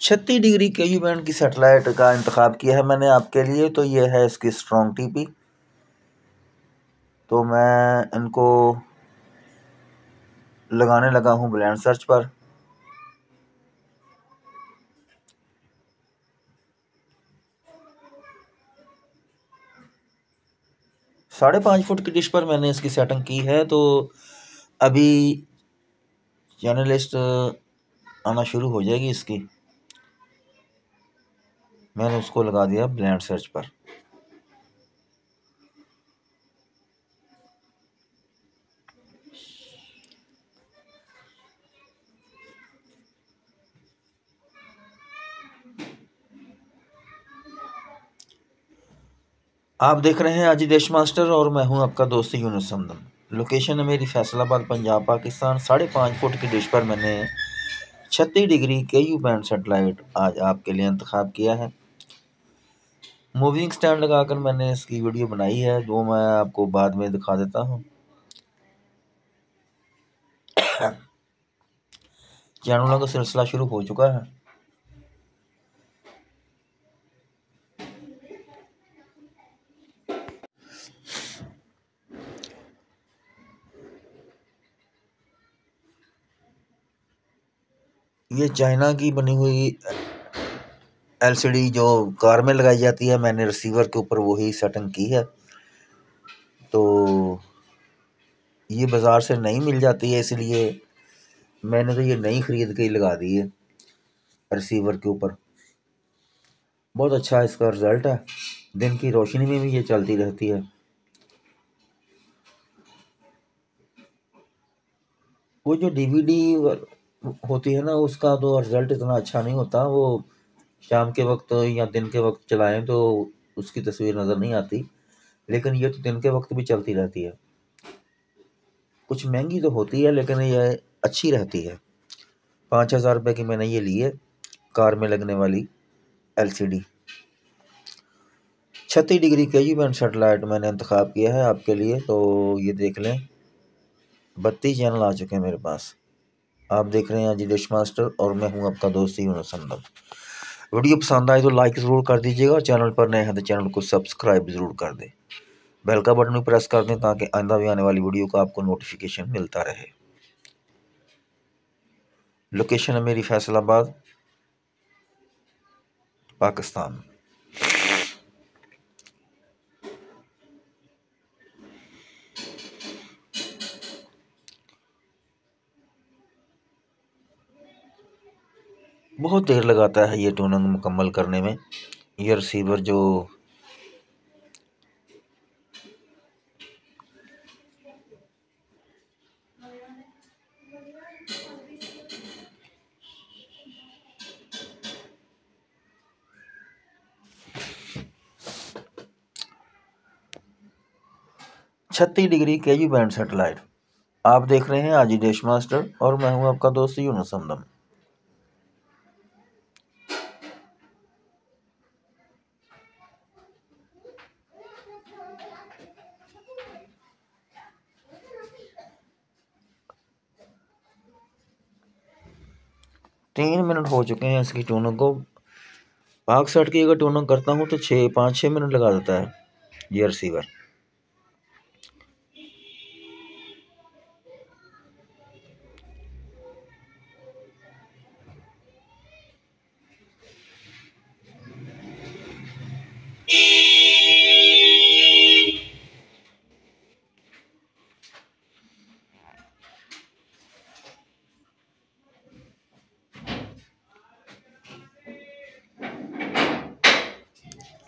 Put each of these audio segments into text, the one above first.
36 degree KU band की satellite का इंतखाब किया है मैंने आपके लिए। तो ये है इसकी स्ट्रॉन्ग टीपी। तो मैं इनको लगाने लगा हूँ ब्लेंड सर्च पर। ₹5.5 फुट की डिश पर मैंने इसकी सेटिंग की है। तो अभी चैनल लिस्ट आना शुरू हो जाएगी इसकी। मैंने उसको लगा दिया ब्लेंड सर्च पर। आप देख रहे हैं आजी देश मास्टर और मैं हूं आपका दोस्त यूनुस हमदम। लोकेशन है मेरी फैसलाबाद, पंजाब, पाकिस्तान। 5.5 फुट की डिश पर मैंने 36 डिग्री KU बैंड सेटेलाइट आज आपके लिए इंतखाब किया है। मूविंग स्टैंड लगाकर मैंने इसकी वीडियो बनाई है, जो मैं आपको बाद में दिखा देता हूं। चैनलों का सिलसिला शुरू हो चुका है। ये चाइना की बनी हुई LCD जो कार में लगाई जाती है, मैंने रिसीवर के ऊपर वही सेटिंग की है। तो ये बाज़ार से नई मिल जाती है, इसलिए मैंने तो ये नई ख़रीद के ही लगा दी है रिसीवर के ऊपर। बहुत अच्छा इसका रिज़ल्ट है। दिन की रोशनी में भी ये चलती रहती है। वो जो DVD होती है ना, उसका तो रिज़ल्ट इतना अच्छा नहीं होता। वो शाम के वक्त या दिन के वक्त चलाएं तो उसकी तस्वीर नज़र नहीं आती, लेकिन ये तो दिन के वक्त भी चलती रहती है। कुछ महंगी तो होती है, लेकिन ये अच्छी रहती है। 5,000 रुपये की मैंने ये ली है, कार में लगने वाली LCD। 36 degree KU band satellite मैंने इंतखाब किया है आपके लिए। तो ये देख लें, 32 चैनल आ चुके हैं मेरे पास। आप देख रहे हैं अजी डिश मास्टर और मैं हूं आपका दोस्त यूनुस हमदम। वीडियो पसंद आए तो लाइक ज़रूर कर दीजिएगा। चैनल पर नए हैं तो चैनल को सब्सक्राइब ज़रूर कर दें। बेल का बटन भी प्रेस कर दें ताकि आइंदा भी आने वाली वीडियो का आपको नोटिफिकेशन मिलता रहे। लोकेशन है मेरी फैसलाबाद, पाकिस्तान। बहुत देर लगाता है ये ट्यूनिंग मुकम्मल करने में। ये रिसीवर जो छत्तीस डिग्री KU बैंड सेटेलाइट आप देख रहे हैं आजी देश मास्टर और मैं हूं आपका दोस्त यूनुस हमदम। तीन मिनट हो चुके हैं इसकी ट्यूनिंग को। पाक सेट की अगर ट्यूनिंग करता हूं तो 5-6 मिनट लगा देता है ये रिसीवर।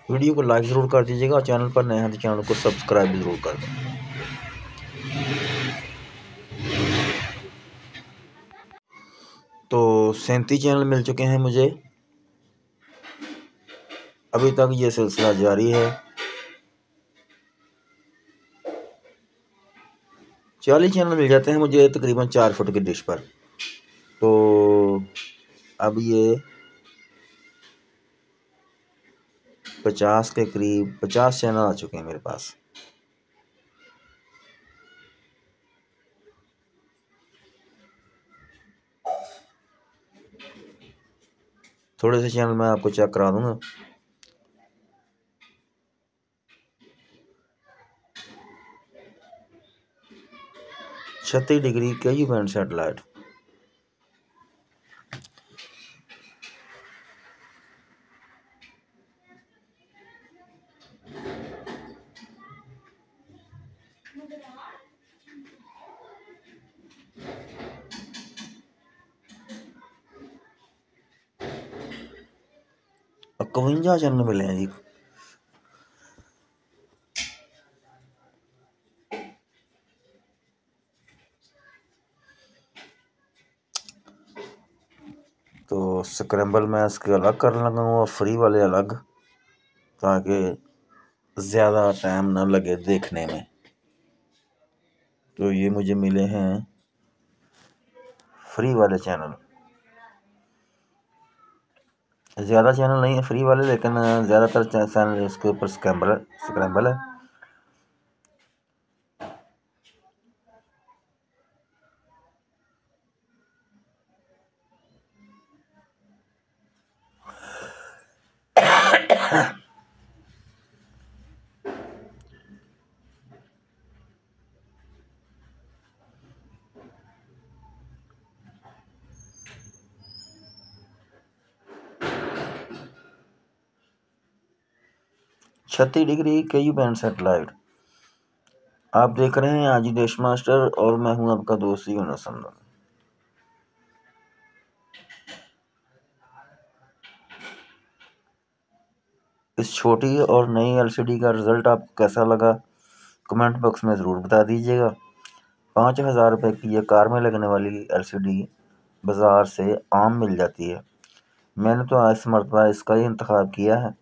वीडियो को लाइक ज़रूर कर दीजिएगा और चैनल पर नए हैं तो चैनल को सब्सक्राइब भी ज़रूर कर दें। तो 37 चैनल मिल चुके हैं मुझे। अभी तक ये सिलसिला जारी है। 40 चैनल मिल जाते हैं मुझे तकरीबन 4 फुट की डिश पर। तो अब ये 50 के करीब 50 चैनल आ चुके हैं मेरे पास। थोड़े से चैनल मैं आपको चेक करा दूंगा। छत्तीस डिग्री KU बैंड सैटेलाइट। और 52 चैनल मिले हैं जी। तो स्क्रैम्बल मैं इसके अलग करने लगा हूँ और फ्री वाले अलग, ताकि ज़्यादा टाइम ना लगे देखने में। तो ये मुझे मिले हैं फ्री वाले चैनल। ज़्यादा चैनल नहीं है फ्री वाले, लेकिन ज़्यादातर चैनल इसके ऊपर स्क्रैम्बल है। छत्तीस डिग्री KU बैंड सैटेलाइट। आप देख रहे हैं आजी देश मास्टर और मैं हूं आपका दोस्त यूनुस हमदन। इस छोटी और नई LCD का रिजल्ट आपको कैसा लगा, कमेंट बॉक्स में ज़रूर बता दीजिएगा। 5,000 रुपये की ये कार में लगने वाली LCD बाज़ार से आम मिल जाती है। मैंने तो आज इस मरतबा इसका ही इंतखाब किया है।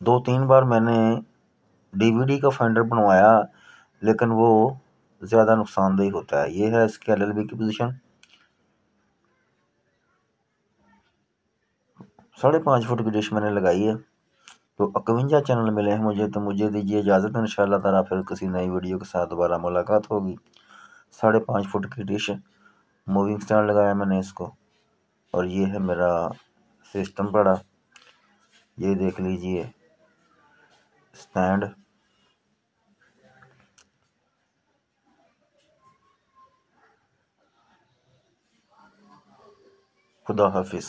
2-3 बार मैंने DVD का फाइंडर बनवाया, लेकिन वो ज़्यादा नुकसानदेह होता है। ये है इसकी LLB की पोजीशन। 5.5 फुट की डिश मैंने लगाई है। तो 51 चैनल मिले हैं मुझे, तो मुझे दीजिए इजाज़त। इंशाअल्लाह ताला फिर किसी नई वीडियो के साथ दोबारा मुलाकात होगी। 5.5 फुट की डिश, मूविंग स्टैंड लगाया मैंने इसको, और ये है मेरा सिस्टम पड़ा, ये देख लीजिए स्टैंड। खुदा हाफिज़।